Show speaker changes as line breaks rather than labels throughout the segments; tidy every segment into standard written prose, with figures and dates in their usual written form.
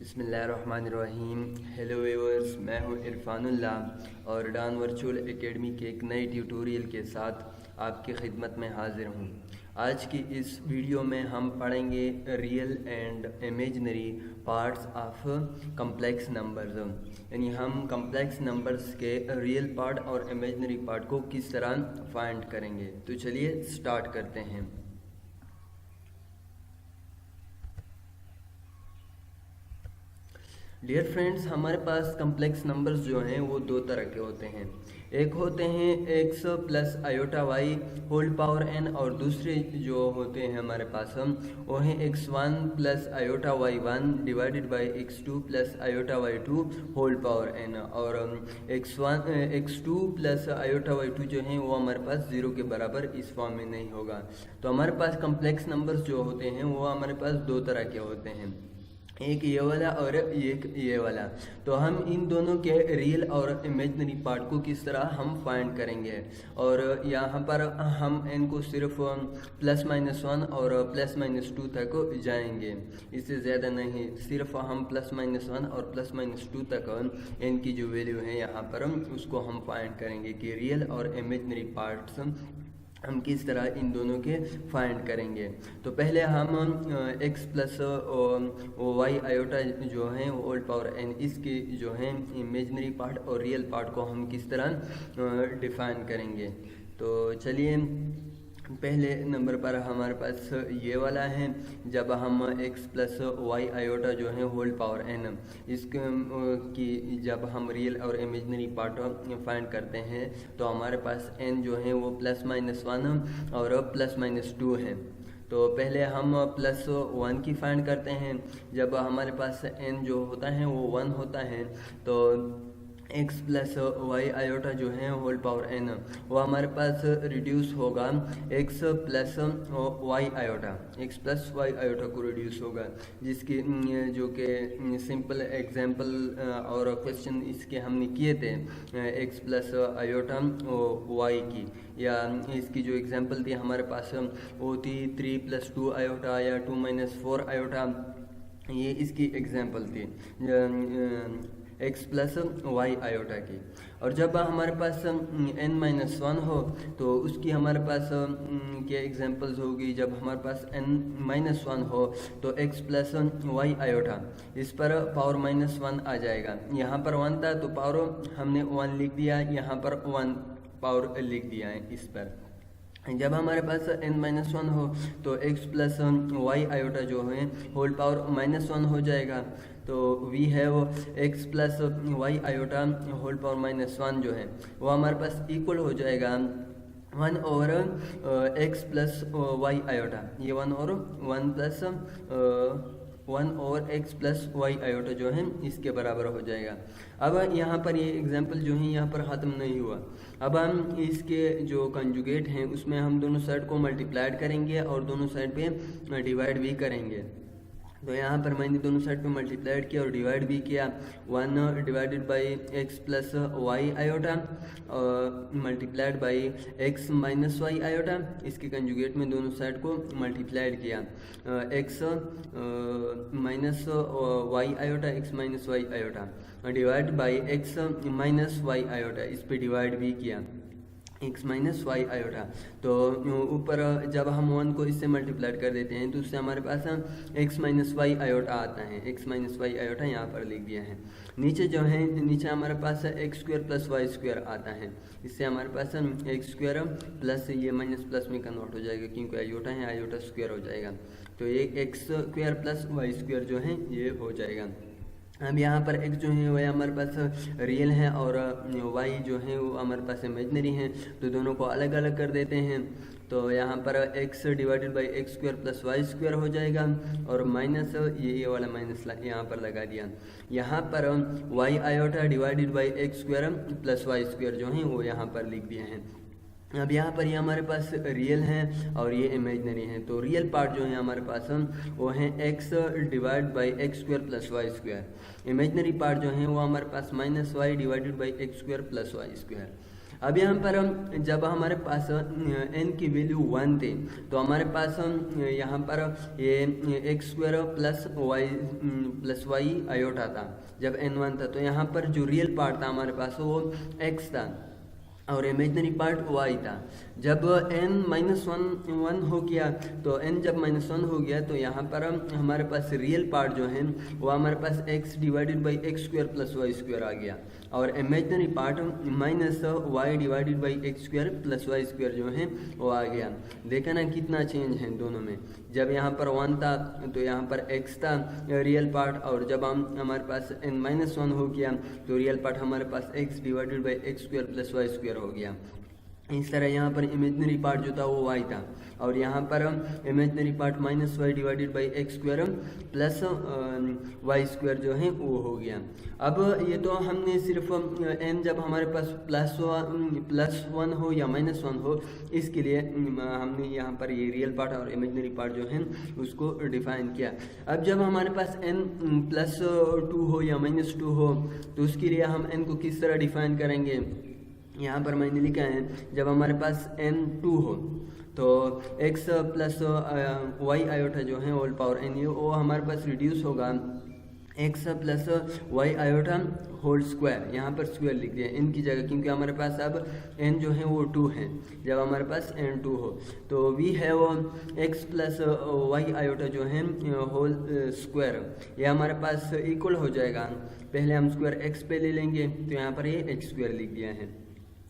बिस्मिल्लाहिर्रहमानिर्रहीम। Hello viewers, मैं हूं इरफानुल्लाह और डान वर्चुअल एकेडमी के एक नए ट्यूटोरियल के साथ आपकी खिदमत में हाजिर हूं। आज की इस वीडियो में हम पढ़ेंगे real and imaginary parts of complex numbers, यानी हम कम्प्लेक्स नंबर्स के रियल पार्ट और इमेजिनरी पार्ट को किस तरह फाइंड करेंगे। तो चलिए स्टार्ट करते हैं। डियर फ्रेंड्स, हमारे पास कम्प्लेक्स नंबर्स जो हैं वो दो तरह के होते हैं। एक होते हैं x plus iota y whole power n, और दूसरे जो होते हैं हमारे पास वो हैं x1 plus iota y one divided by x2 plus iota y two whole power n, और x2 plus iota y to जो हैं वो हमारे पास ज़ीरो के बराबर इस फॉर्म में नहीं होगा। तो हमारे पास कम्प्लेक्स नंबर्स जो होते हैं वो हमारे पास दो तरह के होते हैं, एक ये वाला और एक ये वाला। तो हम इन दोनों के रियल और इमेजिनरी पार्ट को किस तरह हम फाइंड करेंगे, और यहाँ पर हम इनको सिर्फ प्लस माइनस वन और प्लस माइनस टू तक जाएंगे, इससे ज़्यादा नहीं। सिर्फ हम प्लस माइनस वन और प्लस माइनस टू तक इनकी जो वैल्यू है यहाँ पर उसको हम फाइंड करेंगे कि रियल और इमेजिनरी पार्ट्स हम किस तरह इन दोनों के फाइंड करेंगे। तो पहले हम x प्लस वाई आयोटा जो है होल पावर n, इसके जो है इमेजिनरी पार्ट और रियल पार्ट को हम किस तरह डिफाइन करेंगे। तो चलिए, पहले नंबर पर हमारे पास ये वाला है। जब हम x प्लस वाई आयोटा जो है होल पावर n, इसकी जब हम रियल और इमेजिनरी पार्ट फाइंड करते हैं तो हमारे पास n जो है वो प्लस माइनस वन और प्लस माइनस टू है। तो पहले हम प्लस वन की फाइंड करते हैं। जब हमारे पास n जो होता है वो वन होता है तो x प्लस वाई आयोटा जो है होल पावर n वो हमारे पास रिड्यूस होगा x plus y iota, x plus y iota को रिड्यूस होगा, जिसकी जो कि सिंपल एग्जांपल और क्वेश्चन इसके हमने किए थे x प्लस आयोटा वाई की, या इसकी जो एग्जांपल थी हमारे पास वो थी 3 प्लस टू आयोटा या 2 माइनस 4 आयोटा। ये इसकी एग्जांपल थी x प्लस वाई आयोटा की। और जब हमारे पास n माइनस वन हो तो उसकी हमारे पास क्या एग्जांपल्स होगी। जब हमारे पास n माइनस वन हो तो x प्लस वाई आयोटा, इस पर पावर माइनस वन आ जाएगा। यहाँ पर वन था तो पावर हमने वन लिख दिया, यहाँ पर वन पावर लिख दिया है इस पर। जब हमारे पास n माइनस वन हो तो x प्लस वाई आयोटा जो है होल पावर माइनस वन हो जाएगा। तो v है वो x plus y iota whole power minus one जो है वो हमारे पास इक्वल हो जाएगा वन और x प्लस वाई आयोटा, ये वन और x प्लस वाई आयोटा जो है इसके बराबर हो जाएगा। अब यहाँ पर ये एग्जांपल जो है यहाँ पर ख़त्म नहीं हुआ। अब हम इसके जो कंजुगेट हैं उसमें हम दोनों साइड को मल्टीप्लाइड करेंगे और दोनों साइड पे डिवाइड भी करेंगे। तो यहाँ पर मैंने दोनों साइड पे मल्टीप्लाइड किया और डिवाइड भी किया। One divided by x plus y iota multiplied by x minus y iota, इसके कंजुगेट में दोनों साइड को मल्टीप्लाइड किया। X minus y iota, x minus y iota divide by x minus y iota, इस पे divide भी किया x minus y iota. तो ऊपर जब हम वन को इससे मल्टीप्लाइड कर देते हैं तो उससे हमारे पास x माइनस वाई आयोटा आता है। x माइनस वाई आयोटा यहाँ पर लिख दिया है। नीचे जो है नीचे हमारे पास x square plus y square आता है, इससे हमारे पास एक्स स्क्वायर प्लस ये माइनस प्लस में कन्वर्ट हो जाएगा क्योंकि आयोटा है, आयोटा स्क्वायर हो जाएगा। तो ये x square plus y square जो है ये हो जाएगा। अब यहाँ पर x जो है वह हमारे पास रियल है और y जो है वो हमारे पास इमेजनरी है, तो दोनों को अलग अलग कर देते हैं। तो यहाँ पर x divided by x square plus y square हो जाएगा और माइनस ये वाला माइनस यहाँ पर लगा दिया। यहाँ पर y iota divided by x square plus y square जो है वो यहाँ पर लिख दिए हैं। अब यहाँ पर ये हमारे पास रियल हैं और ये इमेजनरी हैं। तो रियल पार्ट जो है हमारे पास वो हैं x divide by x square plus y square. Imaginary part जो है वो हमारे पास minus y divided by x square plus y square. अब यहाँ पर जब हमारे पास n की वैल्यू 1 थे तो हमारे पास यहाँ पर ये x square plus y iota था जब n 1 था। तो यहाँ पर जो रियल पार्ट था हमारे पास वो x था और इमेजनरी पार्ट y था। जब n-1 हो गया तो n जब -1 हो गया तो यहाँ पर हमारे पास रियल पार्ट जो है वो हमारे पास x divided by x square plus y square आ गया और imaginary part -y divided by x square plus y square जो है वो आ गया। देखा ना कितना चेंज है दोनों में। जब यहाँ पर 1 था तो यहाँ पर x था रियल पार्ट और जब हमारे पास n-1 हो गया तो रियल पार्ट हमारे पास x divided by x square plus y square हो गया। इस तरह यहाँ पर इमेजनरी पार्ट जो था वो y था और यहाँ पर imaginary part -y divided by x square plus y square जो है वो हो गया। अब ये तो हमने सिर्फ n जब हमारे पास +1 हो या -1 हो इसके लिए हमने यहाँ पर ये रियल पार्ट और इमेजनरी पार्ट जो है उसको डिफाइन किया। अब जब हमारे पास n+2 हो या -2 हो तो उसके लिए हम n को किस तरह डिफाइन करेंगे। यहाँ पर मैंने लिखा है जब हमारे पास n2 हो तो x प्लस वाई आयोटा जो है होल पावर n वो हमारे पास रिड्यूस होगा x plus y iota whole square. यहाँ पर स्क्वायर लिख दिया n की जगह क्योंकि हमारे पास अब n जो है वो 2 है। जब हमारे पास n2 हो तो v है वो x प्लस वाई आयोटा जो है होल स्क्वायर। ये हमारे पास इक्वल हो जाएगा। पहले हम स्क्वायर x पे ले लेंगे तो यहाँ पर ये x स्क्वायर लिख दिया है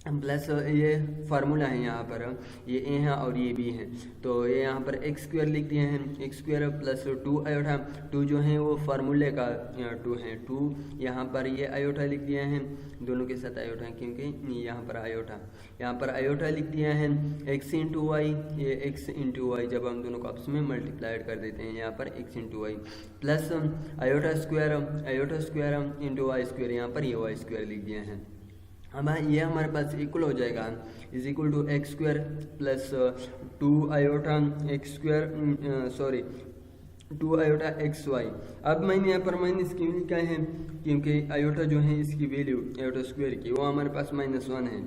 प्लस ये फार्मूला है यहाँ पर ये a है और ये b है तो ये यहाँ पर x स्क्वायर लिख दिए हैं एक्स स्क्वायर प्लस 2 आयोटा 2 जो है वो फार्मूले का 2 है 2 यहाँ पर ये आयोटा लिख दिए हैं दोनों के साथ आयोटा क्योंकि यहाँ पर आयोटा लिख दिया है x इंटू वाई ये x इंटू वाई जब हम दोनों को आपस में मल्टीप्लाइड कर देते हैं यहाँ पर x into y plus iota square into y square यहाँ पर ये वाई स्क्वायर लिख दिए हैं। अब ये हमारे पास इक्वल हो जाएगा is equal to x square plus 2 iota x square 2 iota x y. अब मैंने यहाँ पर माइनस क्यों लिखा है क्योंकि आयोटा जो है इसकी वैल्यू आयोटा स्क्वायर की वो हमारे पास -1 है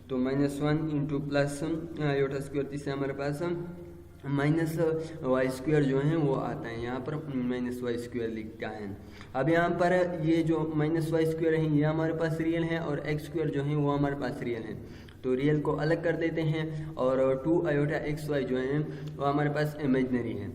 तो -1 इंटू प्लस आयोटा स्क्वायर इससे हमारे पास माइनस वाई स्क्वायर जो है वो आता है। यहाँ पर -y स्क्वायर लिखा है। अब यहाँ पर ये जो -y स्क्वायर है ये हमारे पास रियल है और x स्क्वायर जो है वो हमारे पास रियल है तो रियल को अलग कर देते हैं और 2 आयोटा एक्स वाई जो है वो हमारे पास इमेजनरी है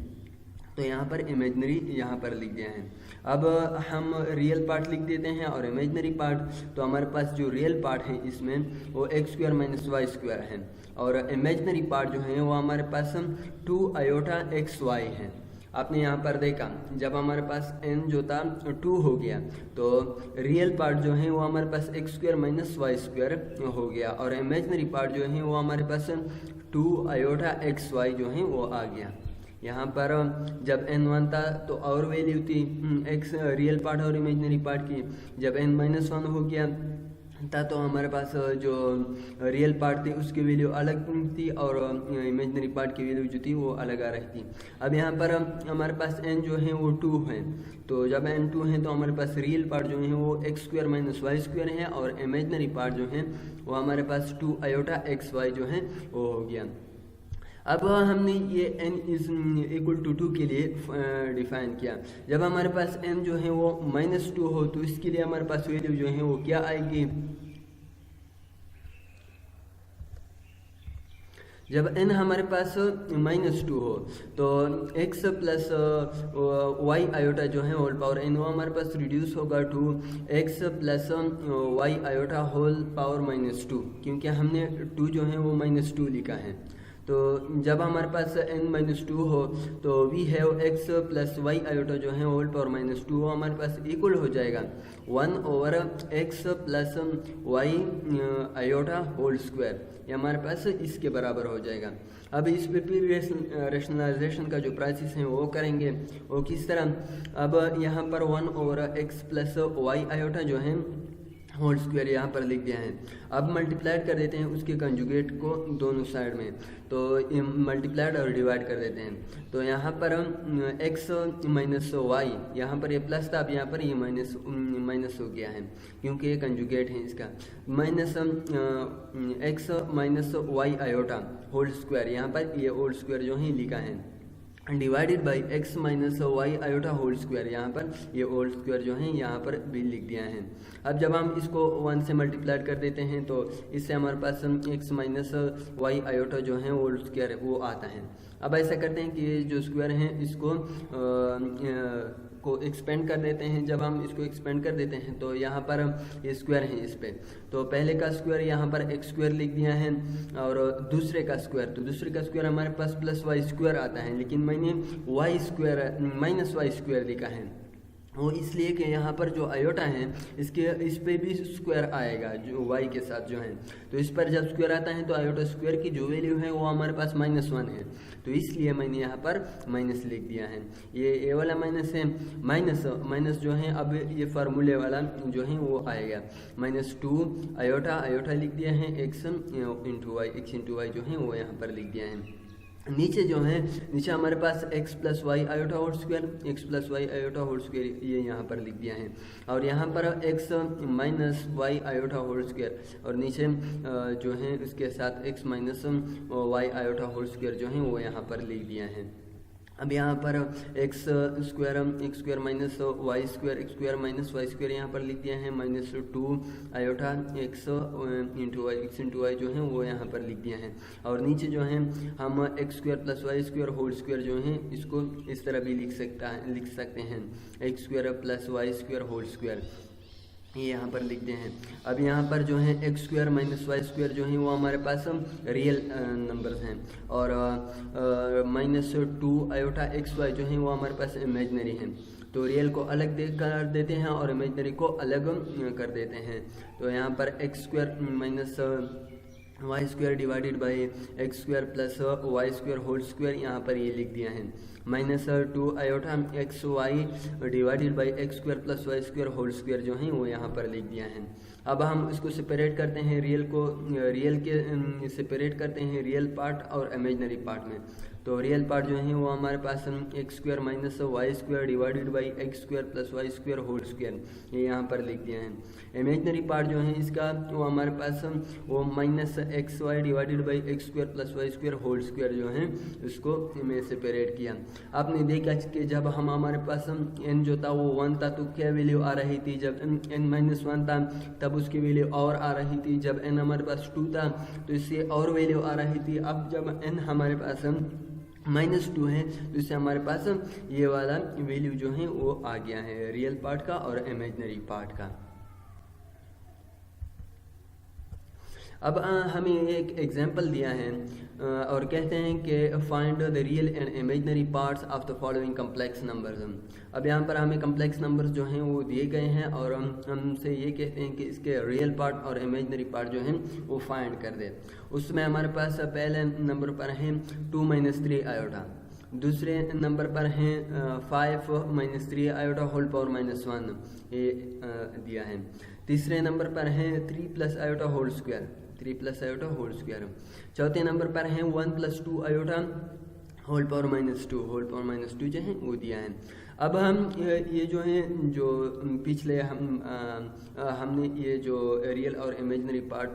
तो यहाँ पर इमेजनरी यहाँ पर लिख दिया है। अब हम रियल पार्ट लिख देते हैं और इमेजनरी पार्ट तो हमारे पास जो रियल पार्ट है इसमें वो x square minus y square है और इमेजनरी पार्ट जो है वो हमारे पास 2 आयोटा एक्स वाई है। आपने यहाँ पर देखा जब हमारे पास n जो था 2 हो गया तो रियल पार्ट जो है वो हमारे पास x square minus y square हो गया और इमेजनरी पार्ट जो है वो हमारे पास 2 आयोटा एक्स वाई जो है वो आ गया। यहाँ पर जब n1 था तो और वैल्यू थी x रियल पार्ट और इमेजनरी पार्ट की। जब n-1 हो गया था तो हमारे पास जो रियल पार्ट थी उसकी वैल्यू अलग थी और इमेजनरी पार्ट की वैल्यू जो थी वो अलग आ रही थी। अब यहाँ पर हमारे पास n जो है वो 2 है तो जब n 2 है तो हमारे पास रियल पार्ट जो है वो x square minus y square है और इमेजनरी पार्ट जो है वो हमारे पास 2 आयोटा एक्स वाई जो है वो हो गया। अब हमने ये n इज इक्वल टू 2 के लिए डिफाइन किया। जब हमारे पास n जो है वो -2 हो तो इसके लिए हमारे पास वैल्यू जो है वो क्या आएगी। जब n हमारे पास -2 हो तो x प्लस वाई आयोटा जो है होल पावर n वो हमारे पास रिड्यूस होगा two x plus y iota whole power -2 क्योंकि हमने 2 जो है वो -2 लिखा है। तो जब हमारे पास n-2 हो तो we have x plus y iota जो है होल पावर -2 वो हमारे पास इक्वल हो जाएगा 1/x plus y iota whole square. ये हमारे पास इसके बराबर हो जाएगा। अब इस पे फिर रेशनलाइजेशन का जो प्रोसेस है वो करेंगे वो किस तरह। अब यहाँ पर 1/x प्लस वाई आयोटा जो है होल स्क्वायर यहाँ पर लिख दिया है। अब मल्टीप्लाइड कर देते हैं उसके कंजुगेट को दोनों साइड में, तो मल्टीप्लाइड और डिवाइड कर देते हैं। तो यहाँ पर हम x माइनस वाई, यहाँ पर ये प्लस था, अब यहाँ पर ये माइनस हो गया है क्योंकि ये कंजुगेट है इसका। Minus x minus y iota whole square, यहाँ पर ये होल स्क्वायर जो है लिखा है, divided by x minus y iota whole square, यहाँ पर ये होल स्क्वायर जो है यहाँ पर भी लिख दिया है। अब जब हम इसको 1 से मल्टीप्लाई कर देते हैं तो इससे हमारे पास x माइनस वाई आयोटा जो है होल स्क्वायर वो आता है। अब ऐसा करते हैं कि ये जो स्क्वायर है इसको को एक्सपेंड कर देते हैं। जब हम इसको एक्सपेंड कर देते हैं तो यहाँ पर ये स्क्वायर है इस पे, तो पहले का स्क्वायर यहाँ पर x स्क्वायर लिख दिया है और दूसरे का स्क्वायर, तो दूसरे का स्क्वायर हमारे पास प्लस वाई स्क्वायर आता है, लेकिन मैंने y square minus y square लिखा है वो इसलिए कि यहाँ पर जो आयोटा है इसके इस पे भी स्क्वायर आएगा जो y के साथ जो है, तो इस पर जब स्क्वायर आता है तो आयोटा स्क्वायर की जो वैल्यू है वो हमारे पास -1 है, तो इसलिए मैंने यहाँ पर माइनस लिख दिया है। ये वाला माइनस है, माइनस जो है अब ये फार्मूले वाला जो है वो आएगा -2 आयोटा लिख दिया है x इंटू वाई जो है वो यहाँ पर लिख दिया है। नीचे जो है नीचे हमारे पास x plus y iota whole square ये यहाँ पर लिख दिया है, और यहाँ पर x minus y iota whole square, और नीचे जो है उसके साथ x minus y iota whole square जो है वो यहाँ पर लिख दिया है। अब यहाँ पर x square minus y square minus y square यहाँ पर लिख दिया है -2 आयोटा x इंटू वाई जो है वो यहाँ पर लिख दिया है, और नीचे जो है हम x square plus y square whole square जो है इसको इस तरह भी लिख सकते हैं x square plus y square whole square, ये यहाँ पर लिखते हैं। अब यहाँ पर जो है x square minus y square जो है वो हमारे पास रियल नंबर्स हैं, और -2 आयोटा x वाई जो है वो हमारे पास इमेजनरी हैं, तो रियल को अलग कर देते हैं और इमेजनरी को अलग कर देते हैं। तो यहाँ पर x square minus y square divided by x square plus y square whole square यहाँ पर ये लिख दिया है, -2 iota x y divided by x square plus y square whole square जो है वो यहाँ पर लिख दिया है। अब हम इसको सेपरेट करते हैं, रियल के सेपरेट करते हैं रियल पार्ट और इमेजनरी पार्ट में। तो रियल पार्ट जो है वो हमारे पास x square minus y square divided by x square plus y square whole square ये यहाँ पर लिख दिया है। इमेजनरी पार्ट जो है इसका वो हमारे पास वो -x y divided by x square plus y square whole square जो है उसको मैं सेपरेट किया। आपने देखा कि जब हमारे पास n जो था वो 1 था तो क्या वैल्यू आ रही थी, जब n-1 था तब उसकी वैल्यू और आ रही थी, जब n हमारे पास 2 था तो इससे और वैल्यू आ रही थी। अब जब n हमारे पास -2 है तो इससे हमारे पास ये वाला वैल्यू जो है वो आ गया है रियल पार्ट का और इमेजनरी पार्ट का। अब हमें एक एग्जांपल दिया है और कहते हैं कि find the real and imaginary parts of the following complex numbers. अब यहाँ पर हमें कम्प्लेक्स नंबर्स जो हैं वो दिए गए हैं और हमसे ये कहते हैं कि इसके रियल पार्ट और इमेजनरी पार्ट जो हैं वो फाइंड कर दे। उसमें हमारे पास पहले नंबर पर हैं 2 - 3 आयोटा, दूसरे नंबर पर हैं 5 - 3 आयोटा होल पावर -1 ये दिया है। तीसरे नंबर पर हैं 3 iota whole square, 3 iota whole square. चौथे नंबर पर हैं 1 + 2 आयोटा होल पावर -2 जो है वो दिया है। अब हम ये जो है जो पिछले हमने ये जो रियल और इमेजनरी पार्ट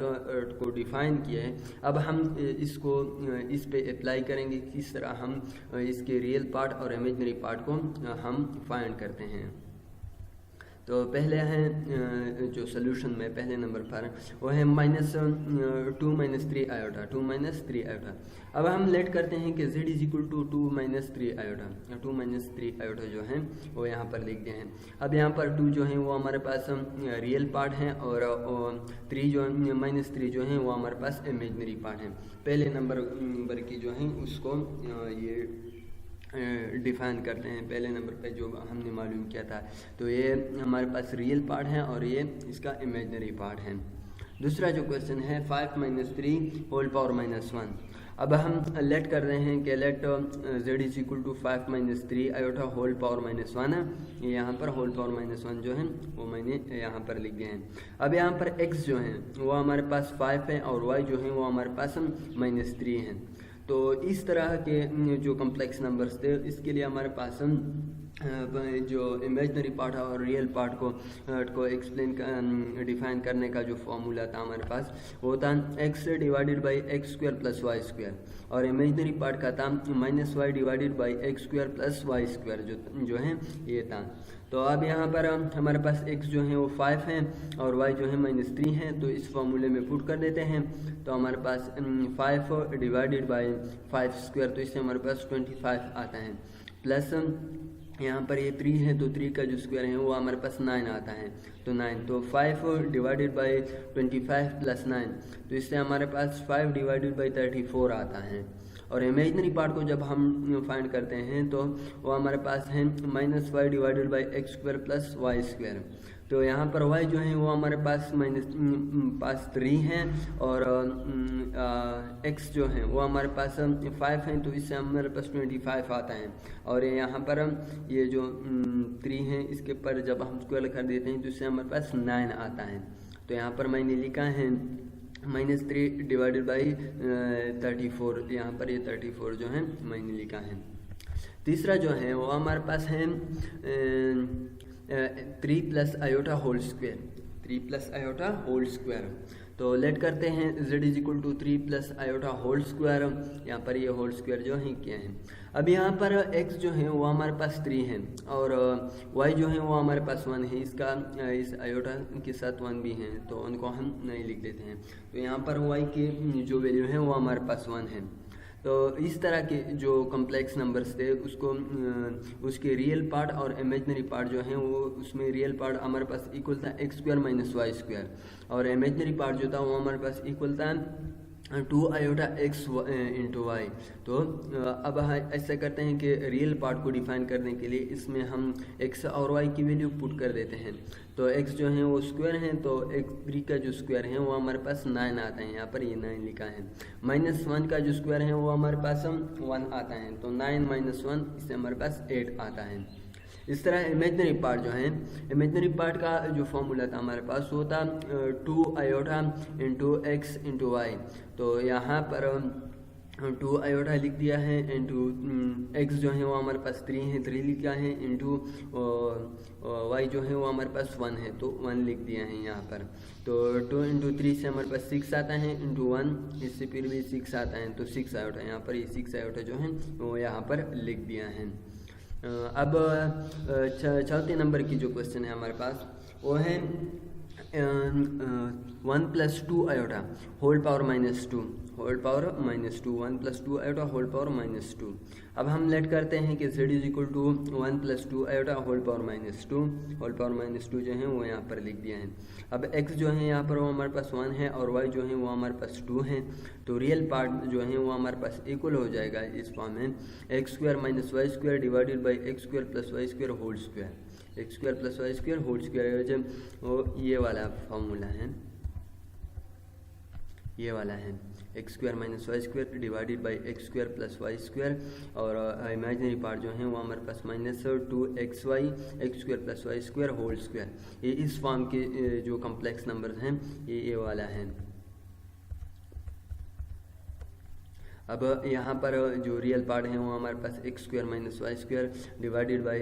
को डिफाइन किया है, अब हम इसको इस पे अप्लाई करेंगे किस तरह हम इसके रियल पार्ट और इमेजनरी पार्ट को हम फाइंड करते हैं। तो पहले हैं जो सोल्यूशन में पहले नंबर पर वो है -2 - 3 आयोटा, 2 - 3 आयोटा। अब हम लेट करते हैं कि z = 2 - 3 आयोटा, 2 - 3 आयोटा जो है वो यहाँ पर लिख दिए हैं। अब यहाँ पर 2 जो है वो हमारे पास रियल पार्ट है और 3 जो -3 जो है वो हमारे पास इमेजनरी पार्ट है। पहले नंबर की जो है उसको ये डिफाइन करते हैं पहले नंबर पे जो हमने मालूम किया था, तो ये हमारे पास रियल पार्ट है और ये इसका इमेजनरी पार्ट है। दूसरा जो क्वेश्चन है 5 - 3 होल पावर -1। अब हम लेट कर रहे हैं कि let z is equal to 5 minus 3 iota whole power minus 1 है। ये यहाँ पर होल पावर माइनस 1 जो है वो मैंने यहाँ पर लिख दिया है। अब यहाँ पर x जो है वो हमारे पास 5 है और y जो है वो हमारे पास माइनस 3 है। तो इस तरह के जो कम्प्लेक्स नंबर्स थे इसके लिए हमारे पास जो इमेजनरी पार्ट और रियल पार्ट को एक्सप्लेन डिफाइन करने का जो फॉर्मूला था हमारे पास वो था x divided by x square plus y square, और इमेजनरी पार्ट का था minus y divided by x square plus y square जो है ये था। तो अब यहाँ पर हमारे पास x जो है वो 5 है और y जो है माइनस 3 है, तो इस फॉर्मूले में पुट कर देते हैं। तो हमारे पास 5 डिवाइडेड बाई 5 स्क्वायर, तो इससे हमारे पास 25 आता है, प्लस यहाँ पर ये 3 है तो 3 का जो स्क्वायर है वो हमारे पास 9 आता है, तो 9, तो 5 डिवाइडेड बाई 25 प्लस 9, तो इससे हमारे पास 5 डिवाइडेड बाई 34 आता है। और इमेजनरी पार्ट को जब हम फाइंड करते हैं तो वो हमारे पास है minus y divided by x square plus y square. तो यहाँ पर y जो है वो हमारे पास पास 3 है और x जो है वो हमारे पास 5 है, तो इससे हमारे पास 25 आता है। और यहाँ पर ये जो 3 है इसके पर जब हम स्क्वायर कर देते हैं तो इससे हमारे पास 9 आता है। तो यहाँ पर मैंने लिखा है -3 डिवाइडेड बाई 34, यहाँ पर ये 34 जो है मैंने लिखा है। तीसरा जो है वो हमारे पास है 3 plus iota whole square, 3 plus iota whole square. तो लेट करते हैं z is equal to 3 plus iota whole square, यहाँ पर ये होल स्क्वायर जो है क्या है। अब यहाँ पर x जो है वो हमारे पास 3 है और y जो है वो हमारे पास 1 है, इसका इस आयोटा के साथ 1 भी है तो उनको हम नहीं लिख देते हैं। तो यहाँ पर y की जो वैल्यू है वो हमारे पास 1 है। तो इस तरह के जो कम्प्लेक्स नंबर्स थे उसको उसके रियल पार्ट और इमेजनरी पार्ट जो है वो उसमें रियल पार्ट हमारे पास इक्वल था x square minus y square, और इमेजनरी पार्ट जो था वो हमारे पास इक्वल था 2 आयोटा x इंटू वाई। तो अब ऐसा करते हैं कि रियल पार्ट को डिफाइन करने के लिए इसमें हम x और y की वैल्यू पुट कर देते हैं। तो x जो है वो स्क्वायर है, तो x3 का जो स्क्वायर है वो हमारे पास 9 आता है, यहाँ पर ये 9 लिखा है। -1 का जो स्क्वायर है वो हमारे पास 1 आता है, तो 9 - 1 इससे हमारे पास 8 आता है। इस तरह इमेजनरी पार्ट जो है, इमेजनरी पार्ट का जो फॉर्मूला था हमारे पास वो था 2 iota into x into y. तो यहाँ पर 2 आयोटा लिख दिया है, इंटू एक्स जो है वो हमारे पास 3 है, 3 लिखा है, इंटू वाई जो है वो हमारे पास 1 है तो 1 लिख दिया है यहाँ पर। तो 2 इंटू 3 से हमारे पास 6 आता है, इंटू 1 इससे फिर भी 6 आता है, तो 6 आयोटा, यहाँ पर ये 6 आयोटा जो है वो यहाँ पर लिख दिया है। अब चौथे नंबर की जो क्वेश्चन है हमारे पास वो है 1 + 2 iota whole power -2, whole power -2, 1 + 2 iota whole power -2। अब हम लेट करते हैं कि z is equal to 1 + 2 iota whole power -2, whole power -2 जो है वो यहाँ पर लिख दिया है। अब x जो है यहाँ पर वो हमारे पास 1 है और y जो है वो हमारे पास 2 है, तो रियल पार्ट जो है वो हमारे पास इक्वल हो जाएगा इस फॉर्म में x square minus y square divided by x square plus y square whole square, x square plus y square whole square, जब वो ये वाला फॉर्मूला है, ये वाला है x square minus y square divided by x square plus y square, और imaginary part जो है वो हमारे पास -2xy x square plus y square whole square. ये इस फॉर्म के जो कम्प्लेक्स नंबर्स हैं ये वाला है। अब यहाँ पर जो रियल पार्ट है वो हमारे पास x square minus y square divided by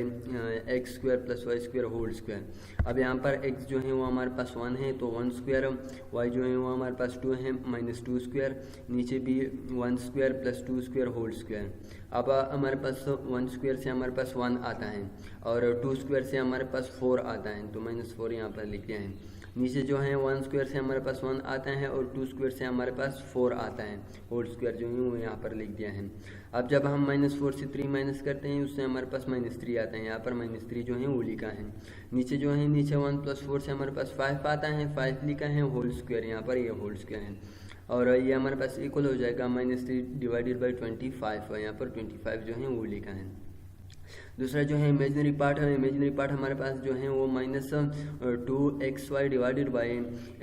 x square plus y square whole square. अब यहाँ पर x जो है वो हमारे पास 1 है तो 1 स्क्वायर, y जो है वो हमारे पास 2 है -2 स्क्वायर, नीचे भी 1 square plus 2 square whole square. अब हमारे पास 1 स्क्वायर से हमारे पास 1 आता है और 2 स्क्वायर से हमारे पास 4 आता है, तो -4 यहाँ पर लिखे हैं। नीचे जो है 1 स्क्वायर से हमारे पास 1 आता है और 2 स्क्वायर से हमारे पास 4 आता है, होल स्क्वायर जो है वो यहाँ पर लिख दिया है। अब जब हम -4 से 3 माइनस करते हैं उससे हमारे पास -3 आता है, यहाँ पर -3 जो है वो लिखा है। नीचे जो है नीचे 1 + 4 से हमारे पास 5 आता है, 5 लिखा है होल स्क्वायर, यहाँ पर ये होल स्क्वायर है, और ये हमारे पास इक्वल हो जाएगा -3 डिवाइडेड बाई 25, यहाँ पर 25 जो है वो लिखा है। दूसरा जो है इमेजनरी पार्ट है, इमेजनरी पार्ट हमारे पास जो है वो -2xy divided by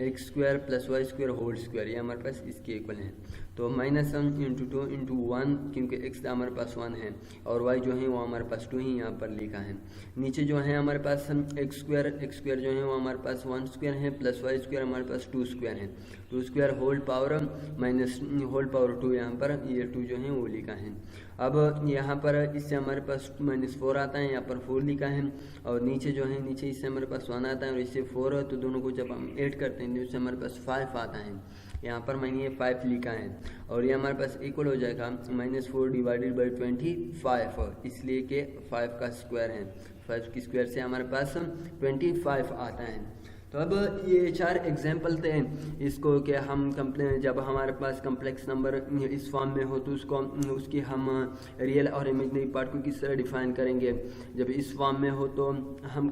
x square plus y square whole square, ये हमारे पास इसके इक्वल है। तो माइनस इंटू 2 इंटू 1, क्योंकि x हमारे पास 1 है और y जो है वो हमारे पास 2 ही यहाँ पर लिखा है। नीचे जो है हमारे पास x स्क्वायर जो है वो हमारे पास 1 स्क्वायर है, प्लस y स्क्वायर हमारे पास 2 स्क्वायर है। 2 square whole power minus whole power 2, यहाँ पर ये 2 जो है वो लिखा है। अब यहाँ पर इससे हमारे पास -4 आता है, यहाँ पर 4 लिखा है, और नीचे जो है नीचे इससे हमारे पास 1 आता है और इससे 4, तो दोनों को जब हम ऐड करते हैं तो इससे हमारे पास 5 आता है। यहाँ पर मैंने ये 5 लिखा है और ये हमारे पास इक्वल हो जाएगा -4 डिवाइडेड बाई 25, इसलिए कि 5 का स्क्वायर है। 5 की स्क्वायर से हमारे पास 25 आता है। तो अब ये 4 एग्जाम्पल थे इसको कि हम जब हमारे पास कम्प्लेक्स नंबर इस फॉर्म में हो तो उसकी हम रियल और इमेजिनरी पार्ट को किस तरह डिफाइन करेंगे। जब इस फॉर्म में हो तो हम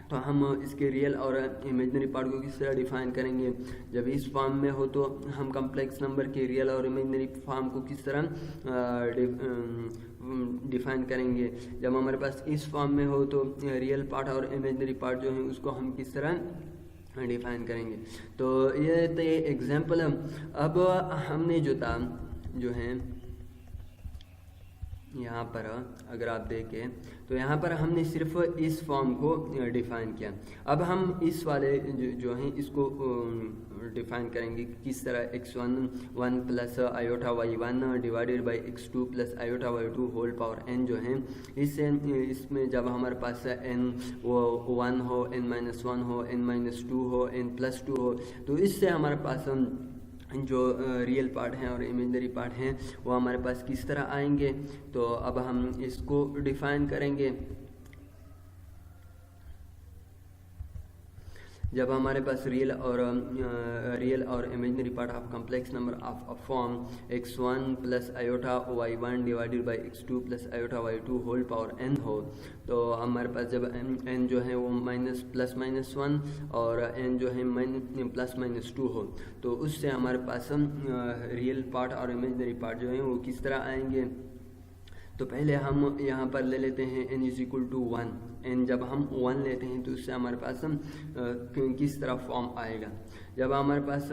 तो हम इसके रियल और इमेजिनरी पार्ट को किस तरह डिफाइन करेंगे। जब इस फॉर्म में हो तो हम कम्प्लेक्स नंबर के रियल और इमेजिनरी फॉर्म को किस तरह डिफाइन करेंगे। जब हमारे पास इस फॉर्म में हो तो रियल पार्ट और इमेजिनरी पार्ट जो है उसको हम किस तरह डिफाइन करेंगे। तो ये तो ये एग्जाम्पल है। अब हमने जो है यहाँ पर अगर आप देखें तो यहाँ पर हमने सिर्फ इस फॉर्म को डिफाइन किया। अब हम इस वाले जो हैं इसको डिफाइन करेंगे किस तरह x1 1 plus iota y1 divided by x2 plus iota y2 whole power n जो है इसमें जब हमारे पास n वो 1 हो, n-1 हो, n-2 हो, n+2 हो, तो इससे हमारे पास जो रियल पार्ट हैं और इमेजिनरी पार्ट हैं वो हमारे पास किस तरह आएंगे। तो अब हम इसको डिफाइन करेंगे। जब हमारे पास रियल और imaginary part of complex number of form x1 plus iota y1 divided by x2 plus iota y2 whole power n हो, तो हमारे पास जब n जो है वो ±1 और n जो है ±2 हो, तो उससे हमारे पास रियल पार्ट और इमेजिनरी पार्ट जो है वो किस तरह आएंगे। तो पहले हम यहाँ पर ले लेते हैं n = 1। n जब हम 1 लेते हैं तो उससे हमारे पास किस तरह फॉर्म आएगा। जब हमारे पास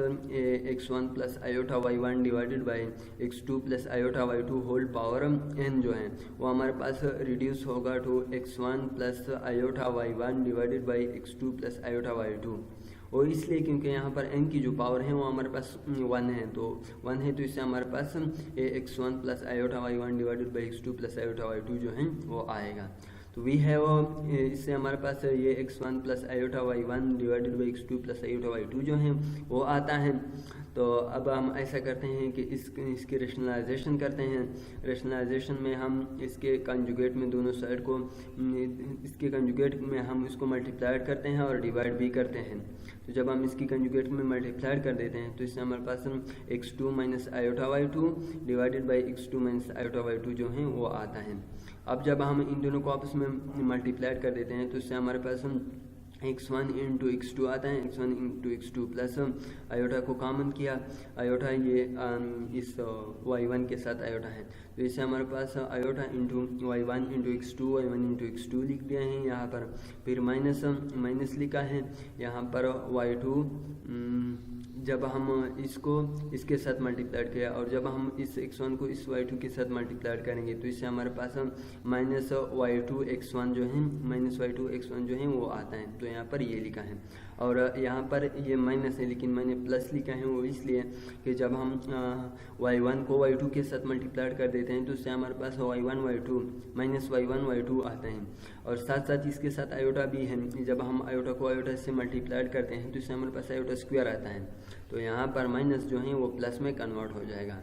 x1 plus iota y1 divided by x2 plus iota y2 whole power n जो है वो हमारे पास रिड्यूस होगा to x1 plus iota y1 divided by x2 plus iota y2, और इसलिए क्योंकि यहाँ पर n की जो पावर है वो हमारे पास 1 है, तो 1 है तो इससे हमारे पास x1 plus iota y1 divided by x2 plus iota y2 जो है वो आएगा। तो वी है वो इससे हमारे पास ये x1 plus iota y1 divided by x2 plus iota y2 जो है वो आता है। तो अब हम ऐसा करते हैं कि इसकी रेशनलाइजेशन करते हैं। रेशनलाइजेशन में हम इसके कंजुगेट में दोनों साइड को इसके कंजुगेट में हम इसको मल्टीप्लाइड करते हैं और डिवाइड भी करते हैं। तो जब हम इसकी कंजुगेट में मल्टीप्लाइड कर देते हैं तो इससे हमारे पास x2 minus iota y2 divided by x2 minus iota y2 जो है वो आता है। अब जब हम इन दोनों को आपस में मल्टीप्लाइड कर देते हैं तो इससे हमारे पास x1 इंटू x2 आता है। x1 into x2 plus iota को कॉमन किया, आयोटा ये इस y1 के साथ आयोटा है, तो इससे हमारे पास iota into y1 into x2 y1 into x2 लिख दिया है यहाँ पर। फिर माइनस लिखा है यहाँ पर y2 जब हम इसको इसके साथ मल्टीप्लाइड किया और जब हम इस x1 को इस y2 के साथ मल्टीप्लाइड करेंगे तो इससे हमारे पास माइनस y2 x1 जो है माइनस y2 x1 जो है वो आता है। तो यहाँ पर ये लिखा है और यहाँ पर ये माइनस है लेकिन मैंने प्लस लिखा है, वो इसलिए कि जब हम y1 को y2 के साथ मल्टीप्लाइड कर देते हैं तो उससे हमारे पास y1 y2 minus y1 y2 आते हैं। और साथ साथ इसके साथ आयोटा भी है, जब हम आयोटा को आयोटा से मल्टीप्लाइड करते हैं तो इससे हमारे पास आयोटा स्क्वायर आता है। तो यहाँ पर माइनस जो है वो प्लस में कन्वर्ट हो जाएगा।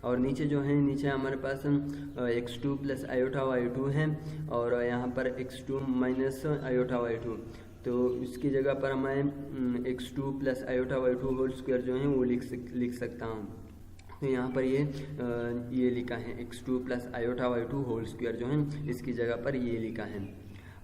और नीचे जो है नीचे हमारे पास x2 प्लस आयोटा y2 है और यहाँ पर x2 माइनस आयोटा y2, तो इसकी जगह पर मैं x2 plus iota y2 whole square जो है वो लिख सकता हूँ। तो यहाँ पर ये लिखा है x2 plus iota y2 whole square जो है इसकी जगह पर ये लिखा है।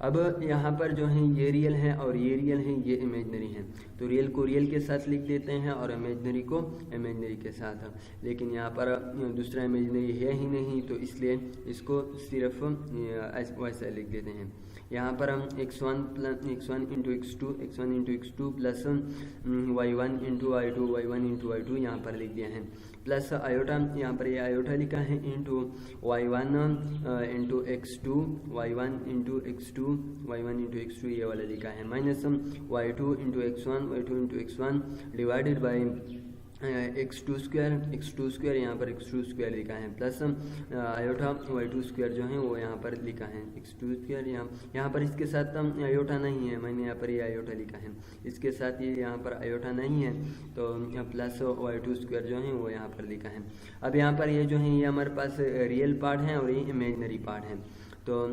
अब यहाँ पर जो है ये रियल है और ये रियल है, ये इमेजनरी है, तो रियल को रियल के साथ लिख देते हैं और इमेजनरी को इमेजनरी के साथ। लेकिन यहाँ पर दूसरा इमेजनरी है ही नहीं, तो इसलिए इसको सिर्फ वैसा लिख देते हैं। यहाँ पर हम x1 into x2 plus y1 into y2 यहाँ पर लिख दिया है, प्लस आयोटा, यहाँ पर ये आयोटा लिखा है, इंटू y1 इंटू x2 ये वाला लिखा है, minus y2 into x1 divided by x2 square, यहाँ पर x2 स्क्वायर लिखा है, प्लस आयोटा y2 स्क्वायर जो है वो यहाँ पर लिखा है, x2 स्क्वायर यहाँ पर इसके साथ आयोटा नहीं है, मैंने यहाँ पर ये आयोटा लिखा है, इसके साथ ये यहाँ पर आयोटा नहीं है, तो प्लस y2 स्क्वायर जो है वो यहाँ पर लिखा है। अब यहाँ पर ये जो है ये हमारे पास रियल पार्ट है और ये इमेजनरी पार्ट है, तो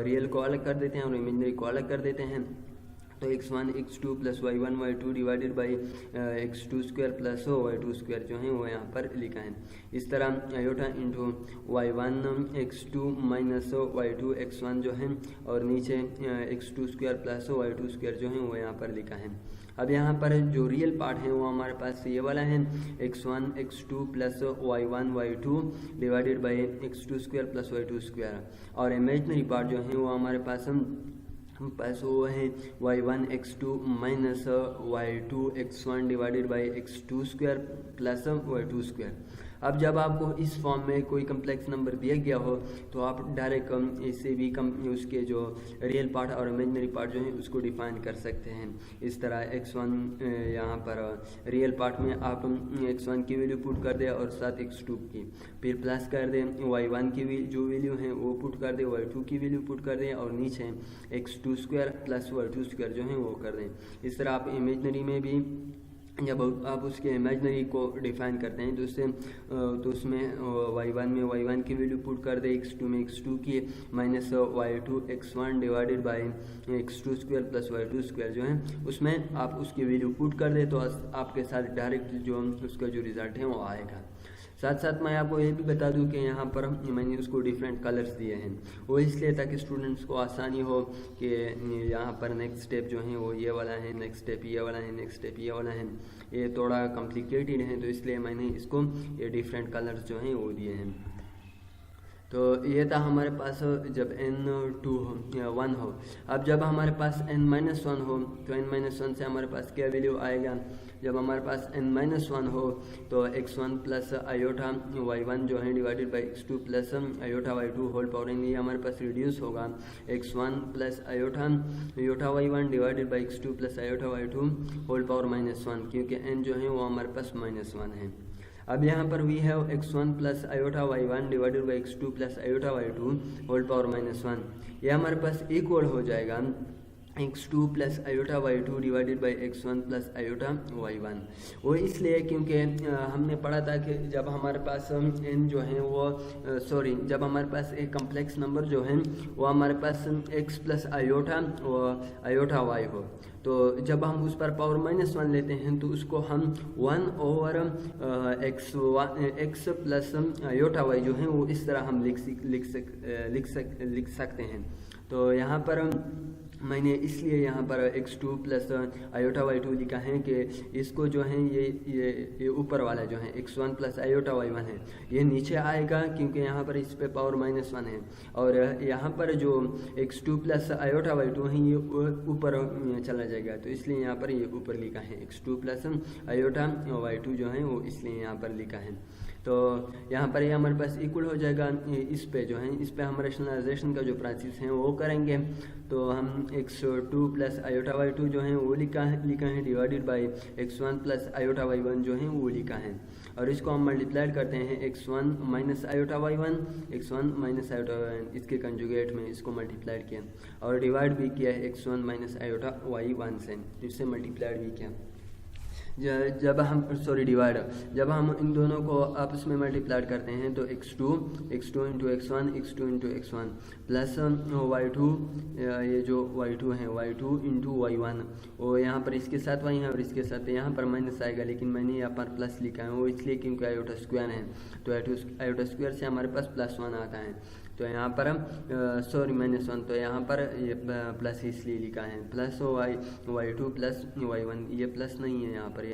रियल को अलग कर देते हैं और इमेजनरी को अलग कर देते हैं। तो x1 x2 plus y1 y2 divided by x2 square plus y2 square जो है वो यहाँ पर लिखा है। इस तरह iota into y1 x2 minus y2 x1 जो है, और नीचे x2 square plus y2 square जो है वो यहाँ पर लिखा है। अब यहाँ पर जो रियल पार्ट है वो हमारे पास ये वाला है, x1 x2 plus y1 y2 divided by x2 square plus y2 square, और इमेजनरी पार्ट जो है वो हमारे पास वो है y1 x2 minus y2 x1 divided by x2 square plus y2 square. अब जब आपको इस फॉर्म में कोई कम्प्लेक्स नंबर दिया गया हो तो आप डायरेक्ट इससे भी उसके जो रियल पार्ट और इमेजनरी पार्ट जो है उसको डिफाइन कर सकते हैं। इस तरह x1 यहाँ पर रियल पार्ट में आप x1 की वैल्यू पुट कर दे और साथ x2 की, फिर प्लस कर दें y1 की जो वैल्यू है वो पुट कर दे, y2 की वैल्यू पुट कर दें और नीचे x2 square plus y2 square जो है वो कर दें। इस तरह आप इमेजनरी में भी जब आप उसके इमेजनरी को डिफाइन करते हैं तो उसमें y1 में y1 की वैल्यू पुट कर दे, x2 में x2 की, minus y2 x1 divided by x2 square plus y2 square जो है उसमें आप उसकी वैल्यू पुट कर दे, तो आपके साथ डायरेक्ट जो उसका जो रिज़ल्ट है वो आएगा। साथ साथ मैं आपको ये भी बता दूं कि यहाँ पर मैंने उसको डिफरेंट कलर्स दिए हैं, वो इसलिए ताकि स्टूडेंट्स को आसानी हो कि यहाँ पर नेक्स्ट स्टेप जो है वो ये वाला है, नेक्स्ट स्टेप ये वाला है, नेक्स्ट स्टेप ये वाला है, ये थोड़ा कॉम्प्लिकेटेड है, तो इसलिए मैंने इसको ये डिफरेंट कलर्स जो हैं वो दिए हैं। तो ये था हमारे पास जब n2 हो 1 हो। अब जब हमारे पास n-1 हो तो n-1 से हमारे पास क्या वैल्यू आएगा, जब हमारे पास n-1 हो तो x1 प्लस आयोटा y1 जो है divided by x2 plus iota y2 whole power n, ये हमारे पास रिड्यूस होगा x1 plus iota y1 divided by x2 plus iota y2 whole power -1, क्योंकि n जो है वो हमारे पास -1 है। अब यहाँ पर we have x1 plus iota y1 divided by x2 plus iota y2 whole power -1, यह हमारे पास इक्वल हो जाएगा x2 plus iota y2 divided by x1 plus iota y1। वो इसलिए क्योंकि हमने पढ़ा था कि जब हमारे पास n जो है वो जब हमारे पास एक कम्प्लेक्स नंबर जो है वो हमारे पास x plus iota iota y हो, तो जब हम उस पर पावर -1 लेते हैं तो उसको हम 1 over x plus iota y जो है वो इस तरह हम लिख सकते हैं। तो यहाँ पर मैंने इसलिए यहाँ पर x2 प्लस आयोटा y2 लिखा है कि इसको जो है ये ऊपर वाला जो है x1 प्लस आयोटा y1 है ये नीचे आएगा, क्योंकि यहाँ पर इस पे पावर -1 है, और यहाँ पर जो x2 प्लस आयोटा y2 है ये ऊपर चला जाएगा, तो इसलिए यहाँ पर ये ऊपर लिखा है x2 प्लस आयोटा y2 जो है वो इसलिए यहाँ पर लिखा है। तो यहाँ पर ये हमारे पास इक्वल हो जाएगा, इस पे जो है इस पे हम रैशनलाइजेशन का जो प्रोसेस है वो करेंगे। तो हम x2 प्लस आयोटा y2 जो है वो लिखा है divided by x1 plus iota y1 जो है वो लिखा है, और इसको हम मल्टीप्लाई करते हैं x1 minus iota y1 x1 minus iota y1, इसके कंजुगेट में इसको मल्टीप्लाई किया और डिवाइड भी किया है x1 माइनस आयोटा y1 से, इससे मल्टीप्लाई भी किया। जब हम इन दोनों को आपस में मल्टीप्लाई करते हैं तो x2 into x1 plus y2, ये जो y2 है y2 इंटू y1, वो यहाँ पर इसके साथ y है और इसके साथ यहाँ पर माइनस आएगा, लेकिन मैंने यहाँ पर प्लस लिखा है वो इसलिए क्योंकि आयोटा स्क्वायर है, तो आयोटा स्क्वायर से हमारे पास +1 आता है। तो यहाँ पर सॉरी -1, तो यहाँ पर ये प्लस इसलिए लिखा है प्लस y2 प्लस y1, ये प्लस नहीं है यहाँ पर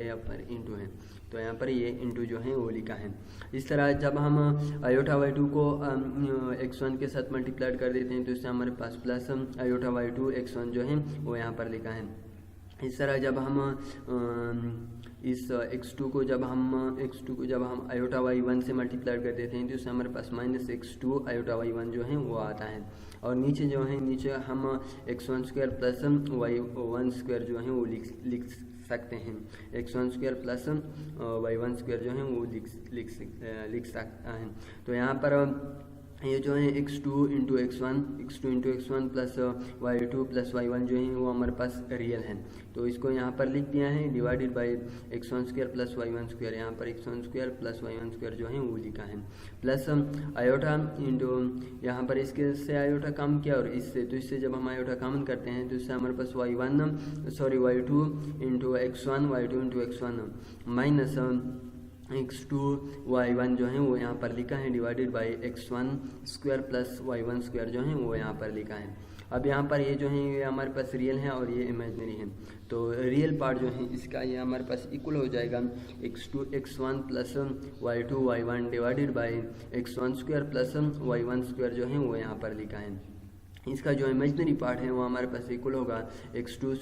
इंटू है, तो यहाँ पर ये इंटू जो है वो लिखा है। इस तरह जब हम आयोटा y2 को x1 के साथ मल्टीप्लाइड कर देते हैं तो इससे हमारे पास प्लस आयोटा y2 x1 जो है वो यहाँ पर लिखा है। इस तरह जब हम इस x2 को जब हम आयोटा y1 से मल्टीप्लाई कर देते हैं तो उससे हमारे पास -x2 आयोटा y1 जो है वो आता है। और नीचे जो है नीचे हम x1 square plus y1 square जो है वो लिख सकते हैं। x1 square plus y1 square जो है वो लिख सकता है। तो यहाँ पर ये जो है x2 into x1 plus y2 plus y1 जो है वो हमारे पास रियल है, तो इसको यहाँ पर लिख दिया है divided by x1 square plus y1 square. यहाँ पर x1 square plus y1 square जो है वो लिखा है, प्लस आयोटा इंटू यहाँ पर इसके से आयोटा कम किया और इससे, तो इससे जब हम आयोटा कॉमन करते हैं तो इससे हमारे पास y2 into x1 minus x2 y1 जो है वो यहाँ पर लिखा है divided by x1 square plus y1 square जो है वो यहाँ पर लिखा है। अब यहाँ पर ये जो है ये हमारे पास रियल है और ये इमेजिनरी है, तो रियल पार्ट जो है इसका ये हमारे पास इक्वल हो जाएगा x2 x1 plus y2 y1 divided by x1 square plus y1 square जो है वो यहाँ पर लिखा है। इसका जो इमेजिनरी पार्ट है वो हमारे पास इक्वल होगा x2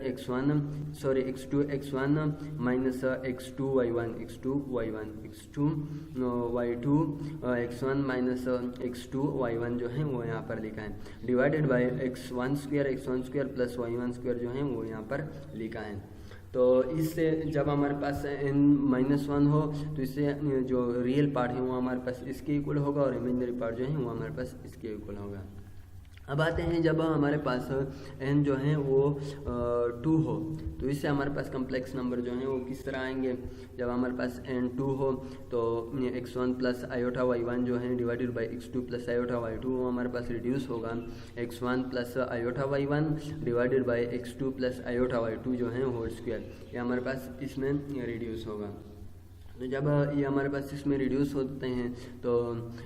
x1 minus x2 y1 y2 x1 minus x2 y1 जो है वो यहाँ पर लिखा है divided by x1 square plus y1 square जो है वो यहाँ पर लिखा है। तो इससे जब हमारे पास n-1 हो तो इससे जो रियल पार्ट है वो हमारे पास इसके इक्वल होगा और इमेजिनरी पार्ट जो है वो हमारे पास इसके इक्वल होगा। अब आते हैं जब हमारे पास n जो है वो 2 हो तो इससे हमारे पास कम्प्लेक्स नंबर जो हैं वो किस तरह आएंगे। जब हमारे पास n 2 हो तो x1 प्लस आयोटा y1 जो है divided by x2 plus iota y2 वो हमारे पास रिड्यूस होगा x1 plus iota y1 divided by x2 plus iota y2 जो है होल स्क्वायर, ये हमारे पास इसमें रिड्यूस होगा। तो जब ये हमारे पास इसमें रिड्यूस होते हैं तो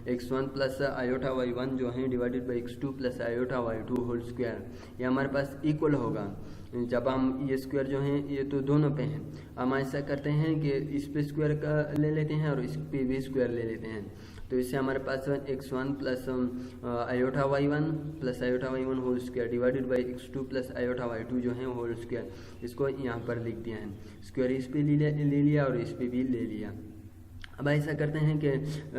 x1 प्लस आयोटा y1 जो है divided by x2 plus iota y2 whole square, ये हमारे पास इक्वल होगा। जब हम ये स्क्वायर जो है ये तो दोनों पे हैं, हम ऐसा करते हैं कि इस पे स्क्वायर का ले लेते हैं और इस पे भी स्क्वायर ले लेते हैं, तो इससे हमारे पास x1 plus iota y1 whole square divided by x2 plus iota y2 जो है होल स्क्वायर, इसको यहाँ पर लिख दिया है। स्क्वायर इस पे ले लिया और इस पे भी ले लिया। अब ऐसा करते हैं कि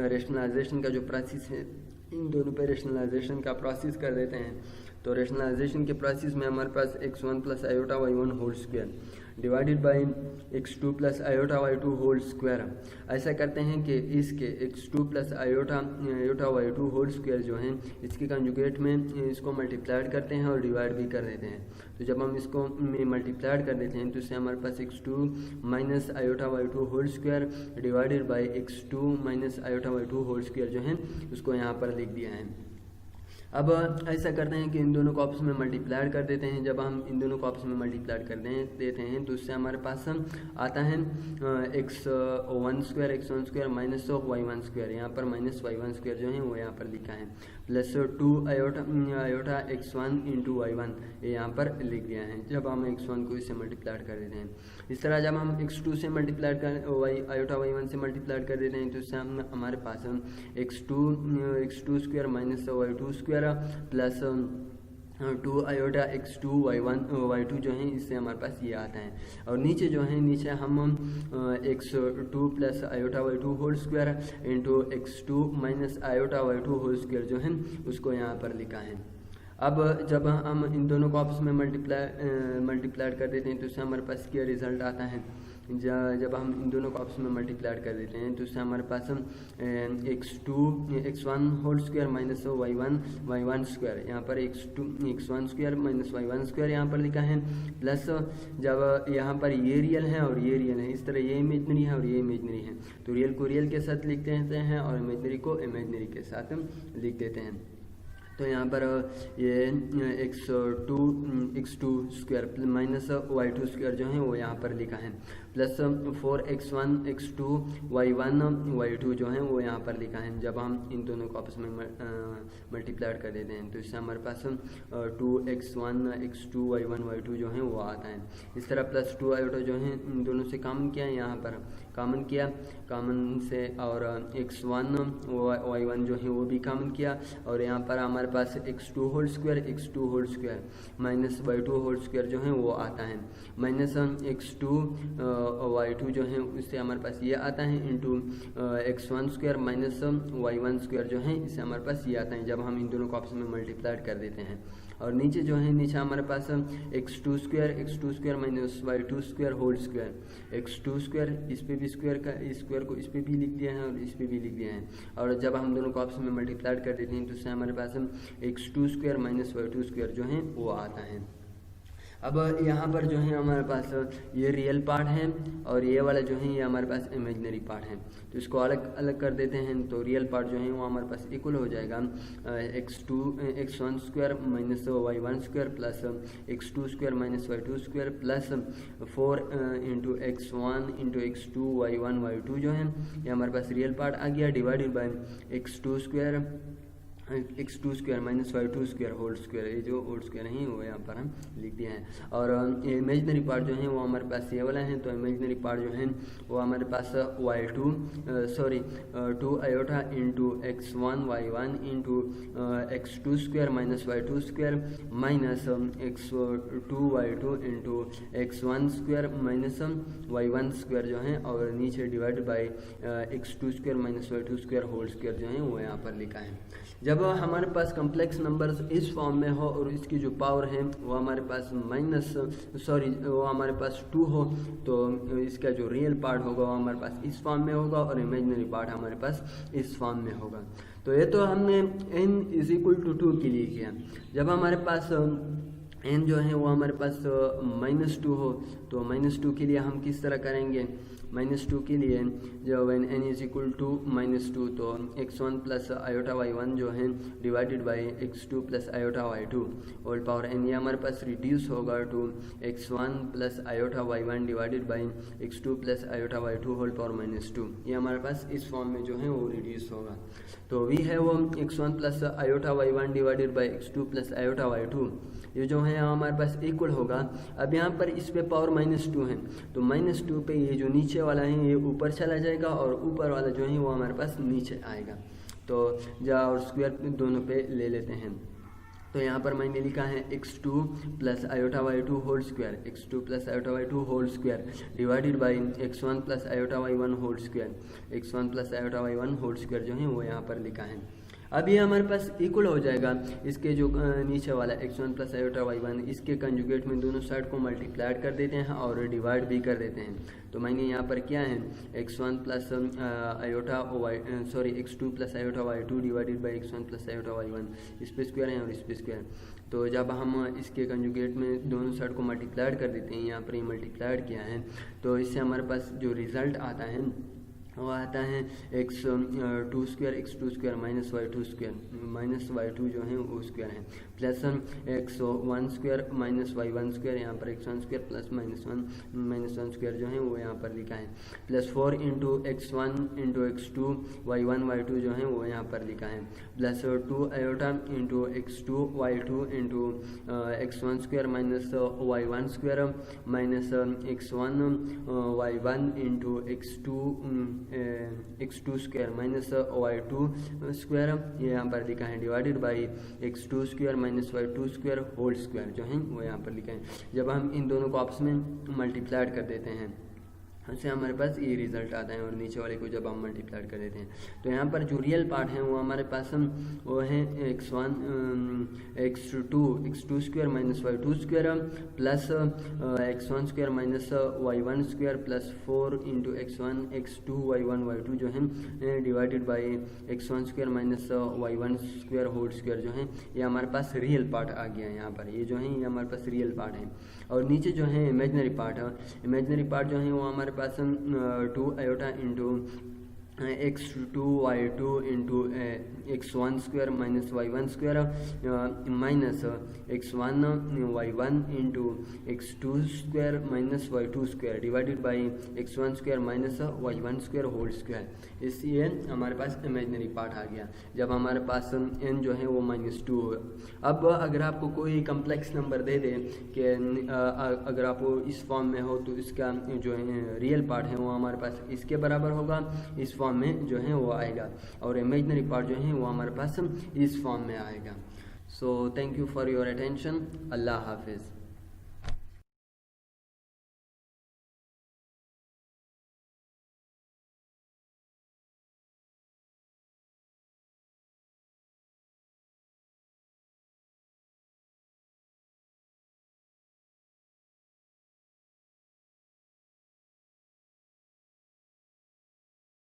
रेशनलाइजेशन का जो प्रोसेस है इन दोनों पे रेशनलाइजेशन का प्रोसेस कर देते हैं। तो रेशनलाइजेशन के प्रोसेस में हमारे पास x1 plus iota y1 whole square divided by x2 plus iota y2 whole square, ऐसा करते हैं कि इसके x2 plus iota y2 whole square जो है इसके कंजुगेट में इसको मल्टीप्लाइड करते हैं और डिवाइड भी कर देते हैं। तो जब हम इसको मल्टीप्लाइड कर देते हैं तो इससे हमारे पास x2 minus iota y2 whole square divided by x2 minus iota y2 whole square जो है उसको यहाँ पर लिख दिया है। अब ऐसा करते हैं कि इन दोनों को आपस में मल्टीप्लाइड कर देते हैं। जब हम इन दोनों को आपस में मल्टीप्लाइड कर देते हैं तो उससे हमारे पास आता है x1 square minus y1 square, यहाँ पर माइनस y1 स्क्वायर जो है वो यहाँ पर लिखा है, plus 2 iota x1 into y1 ये यहाँ पर लिख दिया है। जब हम x1 को इससे मल्टीप्लाइड कर देते हैं, इस तरह जब हम x2 से मल्टीप्लाइड कर आयोटा y1 से मल्टीप्लाइड कर देते हैं तो इससे हमारे पास x2 square minus y2 square plus 2 iota x2 y2 जो है इससे हमारे पास ये आता है। और नीचे जो है नीचे हम x2 plus iota y2 whole square into x2 minus iota y2 whole square जो है उसको यहाँ पर लिखा है। अब जब हम इन दोनों को आपस में मल्टीप्लाइड कर देते हैं तो उससे हमारे पास क्या रिजल्ट आता है। जब हम इन दोनों को आपस में मल्टीप्लाइड कर देते हैं तो उससे हमारे पास x1 whole square minus y1 square, यहाँ पर x1 square minus y1 square यहाँ पर लिखा है, प्लस जब यहाँ पर ये रियल है और ये रियल है, इस तरह ये इमेजनरी है और ये इमेजनरी है, तो रियल को रियल के साथ लिख देते हैं और इमेजनरी को इमेजनरी के साथ लिख देते हैं। तो यहाँ पर ये x2 square minus y2 square जो है वो यहाँ पर लिखा है, plus 4x1 x2 y1 y2 जो है वो यहाँ पर लिखा है। जब हम इन दोनों को आपस में मल्टीप्लाई कर देते हैं तो इससे हमारे पास 2x1 x2 y1 y2 जो है वो आता है। इस तरह प्लस 2 आयोटा जो है इन दोनों से कॉमन किया, यहाँ पर कॉमन किया, कॉमन से और x1 y1 जो है वो भी कॉमन किया, और यहाँ पर हमारे पास x2 whole square minus y2 whole square जो है वो आता है, माइनस x2 y2 जो है उससे हमारे पास ये आता है, into x1 square minus y1 square जो है इससे हमारे पास ये आता है जब हम इन दोनों को आपस में मल्टीप्लाई कर देते हैं। और नीचे जो है नीचे हमारे पास x2 square minus y2 square whole square, x2 square इस पे भी स्क्वायर का स्क्वायर को इस पे भी लिख दिया है और इस पे भी लिख दिया है, और जब हम दोनों को आपस में मल्टीप्लाई कर देते हैं तो उससे हमारे पास x2 square minus y2 square जो है वो आता है। अब यहाँ पर जो है हमारे पास ये रियल पार्ट है और ये वाला जो है ये हमारे पास इमेजिनरी पार्ट है, तो इसको अलग अलग कर देते हैं। तो रियल पार्ट जो है वो हमारे पास इक्वल हो जाएगा x1 square minus y1 square plus x2 square minus y2 square plus 4 into x1 into x2 y1 y2 जो है ये हमारे पास रियल पार्ट आ गया, divided by x2 square minus y2 square whole square, ये जो होल स्क्वायर है वो यहाँ पर हम लिख दिए हैं। और इमेजिनरी पार्ट जो है वो हमारे पास ये वाला है, तो इमेजिनरी पार्ट जो है वो हमारे पास 2 iota into x1 y1 into x2 square minus y2 square minus x2 y2 into x1 square minus y1 square जो है, और नीचे divide by x2 square minus y2 square whole square जो है वो यहाँ पर लिखा है। जब हमारे पास कम्प्लेक्स नंबर्स इस फॉर्म में हो और इसकी जो पावर है वो हमारे पास वो हमारे पास 2 हो, तो इसका जो रियल पार्ट होगा वो हमारे पास इस फॉर्म में होगा और इमेजिनरी पार्ट हमारे पास इस फॉर्म में होगा। तो ये तो हमने n इज इक्वल टू 2 के लिए किया। जब हमारे पास n जो है वो हमारे पास -2 हो तो -2 के लिए हम किस तरह करेंगे, -2 के लिए जब n इज इक्वल टू -2 तो x1 प्लस आयोटा y1 जो है divided by x2 plus iota y2 whole power n, ये हमारे पास रिड्यूस होगा to x1 plus iota y1 divided by x2 plus iota y2 whole power -2, ये हमारे पास इस फॉर्म में जो है वो रिड्यूस होगा। तो v है वो x1 plus iota y1 divided by x2 plus iota y2, ये जो है हमारे पास इक्वल होगा। अब यहाँ पर इस पे पावर -2 है तो -2 पे ये जो नीचे वाला है ये ऊपर चला जाएगा और ऊपर वाला जो है वो हमारे पास नीचे आएगा। तो और स्क्वायर दोनों पे ले लेते हैं। तो यहाँ पर मैंने लिखा है x2 plus iota y2 whole square, x2 plus iota y2 whole square divided by x1 plus iota y1 whole square, x1 plus iota y1 whole square जो है वो यहाँ पर लिखा है। अब ये हमारे पास इक्वल हो जाएगा इसके जो नीचे वाला x1 प्लस आयोटा y1, इसके कंजुगेट में दोनों साइड को मल्टीप्लाई कर देते हैं और डिवाइड भी कर देते हैं। तो मैंने यहाँ पर क्या है x1 plus iota x2 plus iota y2 divided by x1 plus iota y1, इस पे स्क्वायर है और इस पे स्क्वायर। तो जब हम इसके कंजुगेट में दोनों साइड को मल्टीप्लाइड कर देते हैं, यहाँ पर ये मल्टीप्लाइड किया है, तो इससे हमारे पास जो रिजल्ट आता है वो आता है x2 स्क्वायर माइनस y2 जो है वो स्क्वायर है, plus x1 square minus y1 square, यहाँ पर x1 स्क्वायर प्लस -1 स्क्वायर जो है वो यहाँ पर लिखा है, plus 4 into x1 into x2 y1 y2 जो है वो यहाँ पर लिखा है, plus 2 iota into x2 y2 into x1 square minus y1 square minus x1 y1 into x2 square minus y2 square, ये यहाँ पर लिखा है, divided by x2 square minus y2 square whole square जो है वो यहाँ पर लिखा है। जब हम इन दोनों को आपस में मल्टीप्लाइड कर देते हैं उससे हमारे पास ये रिजल्ट आता है, और नीचे वाले को जब हम मल्टीप्लाई कर देते हैं तो यहाँ पर जो रियल पार्ट है वो हमारे पास वो है x2 square minus y2 square plus x1 square minus y1 square plus 4 into x2 y1 y2 जो है divided by x1 square minus y1 square whole square जो है ये हमारे पास रियल पार्ट आ गया है। यहाँ पर ये जो है ये हमारे पास रियल पार्ट है, और नीचे जो है इमेजिनरी पार्ट है, इमेजिनरी पार्ट जो है वो हमारे पास 2 iota into x2y2 into x1 square minus y1 square minus x1 y1 into x2 square minus y2 square divided by x1 square minus y1 square whole square. इसलिए हमारे पास imaginary part आ गया जब हमारे पास n जो है वो -2 हो। अब अगर आपको कोई कम्प्लेक्स नंबर दे दे कि अगर आप इस फॉर्म में हो तो इसका जो है रियल पार्ट है वो हमारे पास इसके बराबर होगा, इस फॉर्म में जो है वो आएगा, और इमेजनरी पार्ट जो है वो हमारे पास इस फॉर्म में आएगा। So thank you for your attention. अल्लाह हाफिज़।